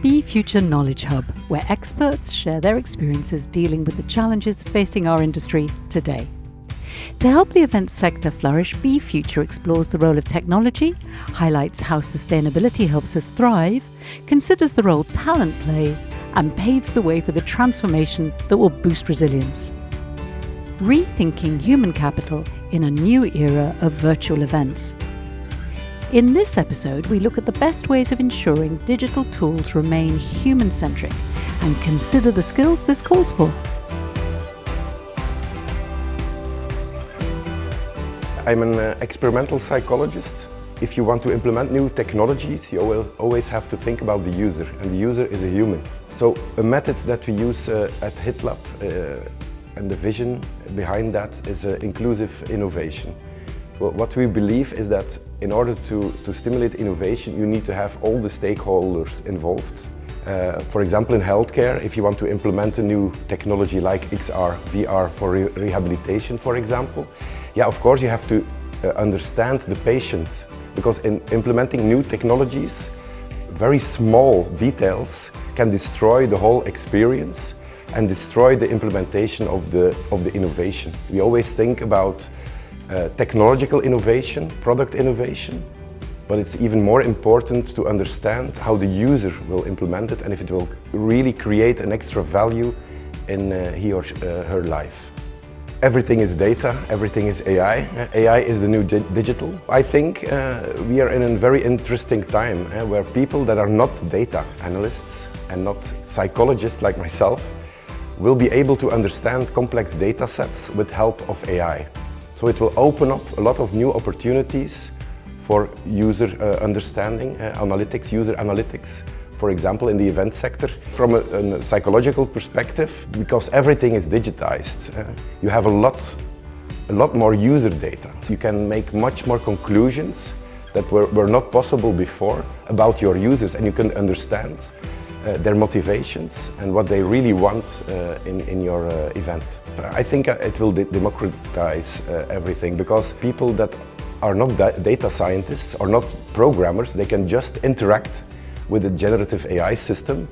BEFuture Knowledge Hub, where experts share their experiences dealing with the challenges facing our industry today. To help the events sector flourish, BEFuture explores the role of technology, highlights how sustainability helps us thrive, considers the role talent plays, and paves the way for the transformation that will boost resilience. Rethinking human capital in a new era of virtual events. In this episode, we look at the best ways of ensuring digital tools remain human-centric and consider the skills this calls for. I'm an experimental psychologist. If you want to implement new technologies, you always have to think about the user, and the user is a human. So a method that we use at HitLab and the vision behind that is inclusive innovation. What we believe is that in order to stimulate innovation, you need to have all the stakeholders involved. For example, in healthcare, if you want to implement a new technology like XR, VR for rehabilitation, for example, of course you have to understand the patient, because in implementing new technologies, very small details can destroy the whole experience and destroy the implementation of the innovation. We always think about technological innovation, product innovation, but it's even more important to understand how the user will implement it and if it will really create an extra value in he or her life. Everything is data, everything is AI. AI is the new digital. I think we are in a very interesting time where people that are not data analysts and not psychologists like myself will be able to understand complex data sets with help of AI. So it will open up a lot of new opportunities for user understanding, analytics, user analytics, for example, in the event sector. From a psychological perspective, because everything is digitized, you have a lot more user data. So you can make much more conclusions that were not possible before about your users, and you can understand their motivations and what they really want in your event. I think it will democratize everything, because people that are not data scientists or not programmers, they can just interact with a generative AI system,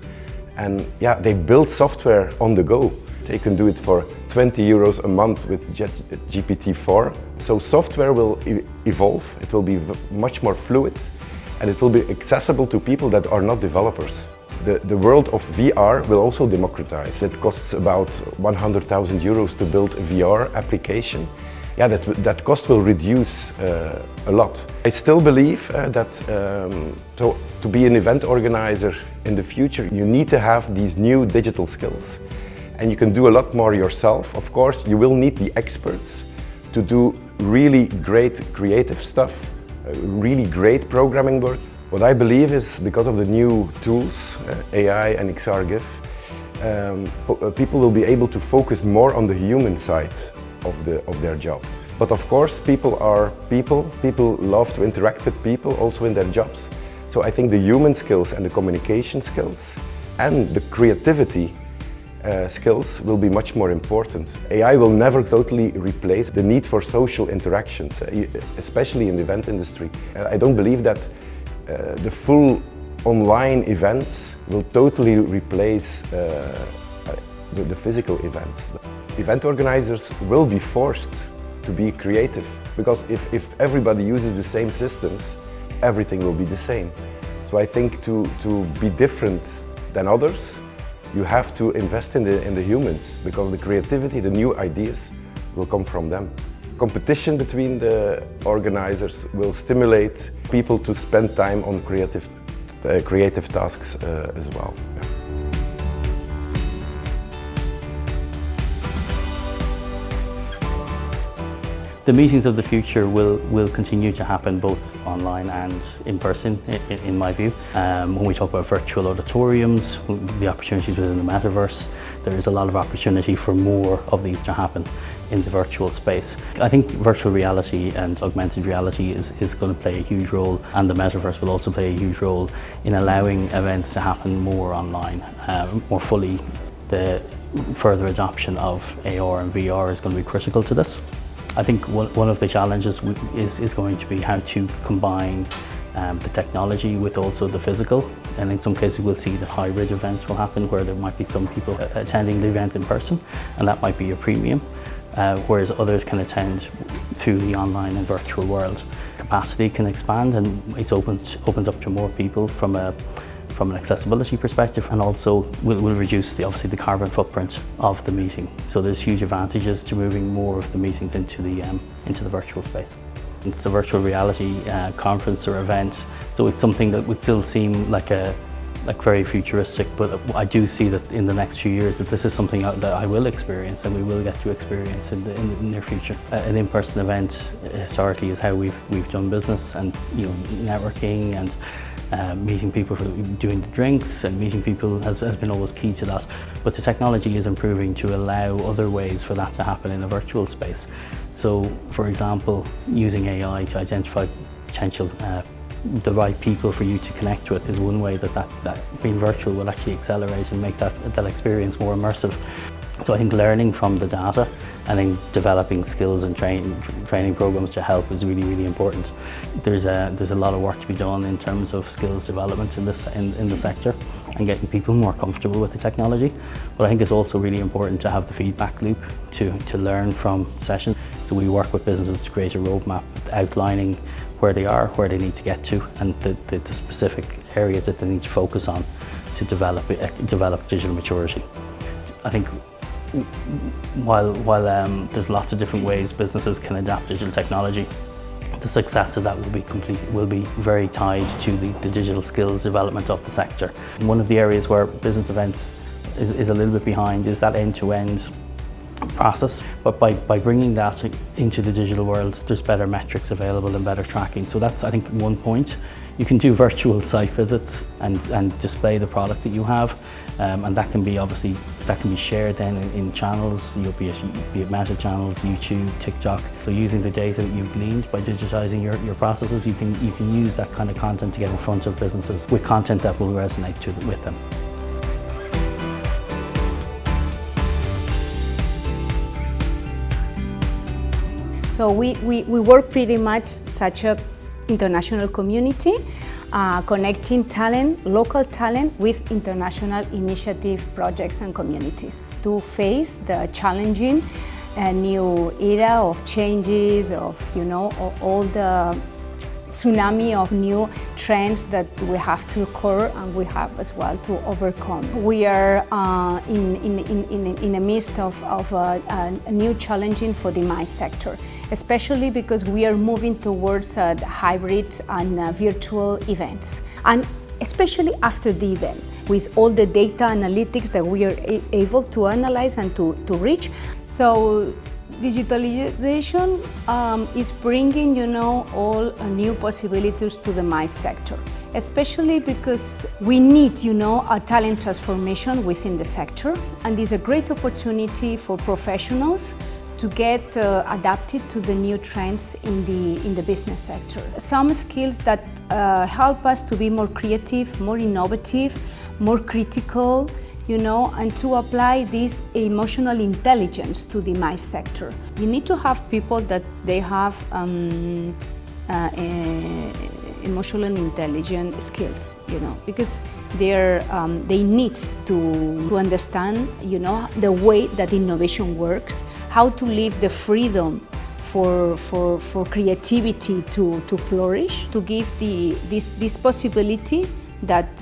and they build software on the go. They can do it for 20 euros a month with GPT-4. So software will evolve, it will be much more fluid, and it will be accessible to people that are not developers. The world of VR will also democratize. It costs about 100,000 euros to build a VR application. That cost will reduce a lot. I still believe that to be an event organizer in the future, you need to have these new digital skills. And you can do a lot more yourself. Of course, you will need the experts to do really great creative stuff, really great programming work. What I believe is, because of the new tools, AI and XR-GIF, people will be able to focus more on the human side of their job. But of course, people are people. People love to interact with people also in their jobs. So I think the human skills and the communication skills and the creativity skills will be much more important. AI will never totally replace the need for social interactions, especially in the event industry. I don't believe that the full online events will totally replace the physical events. Event organizers will be forced to be creative, because if everybody uses the same systems, everything will be the same. So I think to be different than others, you have to invest in the humans, because the creativity, the new ideas will come from them. Competition between the organizers will stimulate people to spend time on creative tasks as well. The meetings of the future will continue to happen both online and in person, in my view. When we talk about virtual auditoriums, the opportunities within the metaverse, there is a lot of opportunity for more of these to happen in the virtual space. I think virtual reality and augmented reality is going to play a huge role, and the metaverse will also play a huge role in allowing events to happen more online, more fully. The further adoption of AR and VR is going to be critical to this. I think one of the challenges is going to be how to combine the technology with also the physical, and in some cases we'll see that hybrid events will happen where there might be some people attending the event in person, and that might be a premium, whereas others can attend through the online and virtual world. Capacity can expand, and it opens up to more people from an accessibility perspective, and also will reduce obviously the carbon footprint of the meeting. So there's huge advantages to moving more of the meetings into the virtual space. It's a virtual reality conference or event, so it's something that would still seem like very futuristic, but I do see that in the next few years that this is something that I will experience and we will get to experience in the near future. An in-person event historically is how we've done business, and networking and meeting people for doing the drinks and meeting people has been always key to that. But the technology is improving to allow other ways for that to happen in a virtual space. So, for example, using AI to identify potential the right people for you to connect with is one way that being virtual will actually accelerate and make that experience more immersive. So I think learning from the data and then developing skills and training programs to help is really, really important. There's a lot of work to be done in terms of skills development in the sector and getting people more comfortable with the technology. But I think it's also really important to have the feedback loop to learn from sessions. So we work with businesses to create a roadmap outlining where they are, where they need to get to, and the specific areas that they need to focus on to develop digital maturity. I think while there's lots of different ways businesses can adapt digital technology, the success of that will be very tied to the digital skills development of the sector. One of the areas where business events is a little bit behind is that end-to-end process, but by bringing that into the digital world, there's better metrics available and better tracking. So that's, I think, one point. You can do virtual site visits and display the product that you have, and that can be shared then in channels, be it Meta channels, YouTube, TikTok. So using the data that you've gleaned by digitizing your processes, you can use that kind of content to get in front of businesses with content that will resonate with them. So we work pretty much such a international community, connecting talent, local talent with international initiative projects and communities to face the challenging new era of changes, of all the tsunami of new trends that we have to occur and we have as well to overcome. We are in the midst of a new challenging for the MICE sector, especially because we are moving towards hybrid and virtual events, and especially after the event, with all the data analytics that we are able to analyze and to reach. So digitalization is bringing, all new possibilities to the MICE sector, especially because we need, a talent transformation within the sector, and it's a great opportunity for professionals to get adapted to the new trends in the business sector. Some skills that help us to be more creative, more innovative, more critical, and to apply this emotional intelligence to the MICE sector. You need to have people that they have emotional and intelligent skills, because they need to understand, the way that innovation works, how to leave the freedom for creativity to flourish, to give this possibility that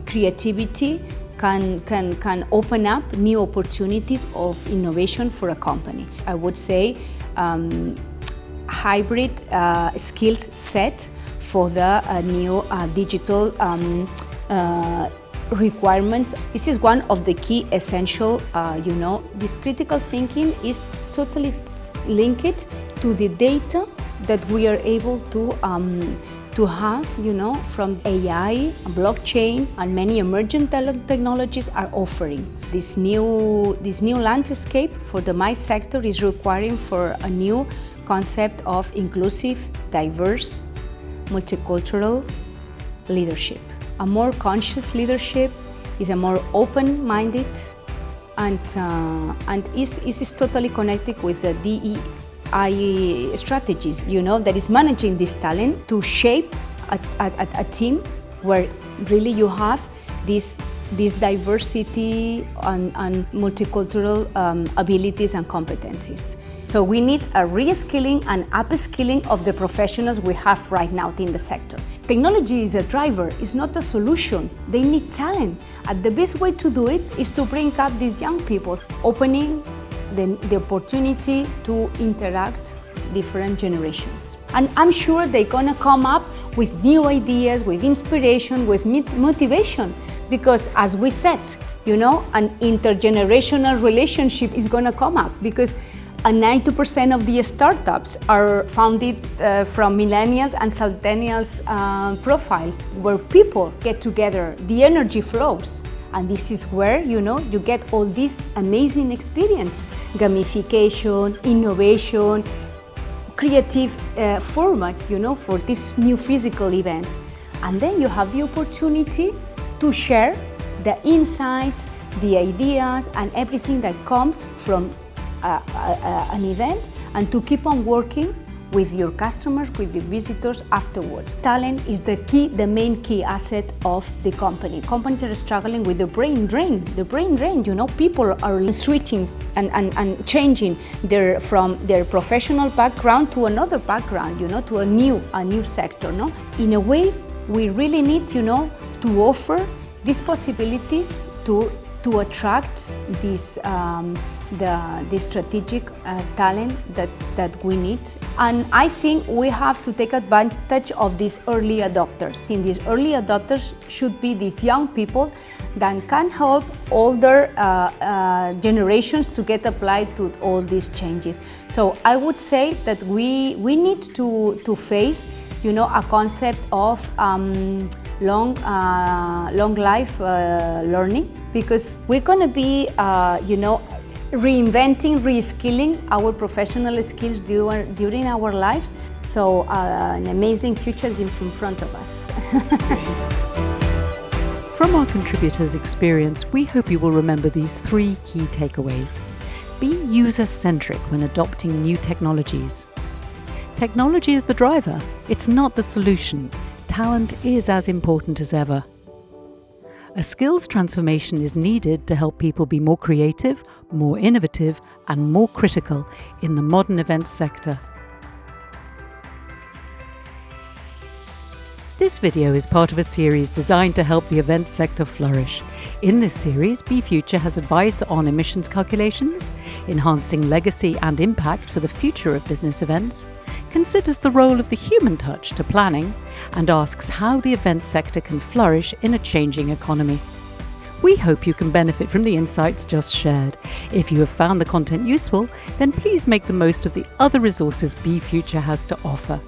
creativity can open up new opportunities of innovation for a company. I would say hybrid skills set for the new digital requirements. This is one of the key essential, this critical thinking is totally linked to the data that we are able to have, from AI, blockchain, and many emerging technologies are offering. This new landscape for the MICE sector is requiring for a new concept of inclusive, diverse, multicultural leadership. A more conscious leadership is a more open-minded and is totally connected with the AI strategies, that is managing this talent to shape a team where really you have this diversity and multicultural abilities and competencies. So we need a reskilling and upskilling of the professionals we have right now in the sector. Technology is a driver, it's not a solution. They need talent. And the best way to do it is to bring up these young people, opening the opportunity to interact different generations. And I'm sure they're gonna come up with new ideas, with inspiration, with motivation. Because as we said, an intergenerational relationship is gonna come up, because 90% of the startups are founded from millennials and centennials profiles, where people get together, the energy flows. And this is where, you get all this amazing experience, gamification, innovation, creative formats, for these new physical events. And then you have the opportunity to share the insights, the ideas, and everything that comes from an event, and to keep on working with your customers, with the visitors afterwards. Talent is the main key asset of the company. Companies are struggling with the brain drain. People are switching and changing from their professional background to another background, to a new sector. No? In a way, we really need, to offer these possibilities to attract this the strategic talent that we need. And I think we have to take advantage of these early adopters. And these early adopters should be these young people that can help older generations to get applied to all these changes. So I would say that we need to face a concept of long life learning, because we're going to be reinventing, reskilling our professional skills during our lives. So an amazing future is in front of us. From our contributors' experience, we hope you will remember these 3 key takeaways. Be user-centric when adopting new technologies. Technology is the driver, it's not the solution. Talent is as important as ever. A skills transformation is needed to help people be more creative, more innovative, and more critical in the modern events sector. This video is part of a series designed to help the events sector flourish. In this series, BEFuture has advice on emissions calculations, enhancing legacy and impact for the future of business events, considers the role of the human touch to planning, and asks how the events sector can flourish in a changing economy. We hope you can benefit from the insights just shared. If you have found the content useful, then please make the most of the other resources BEFuture has to offer.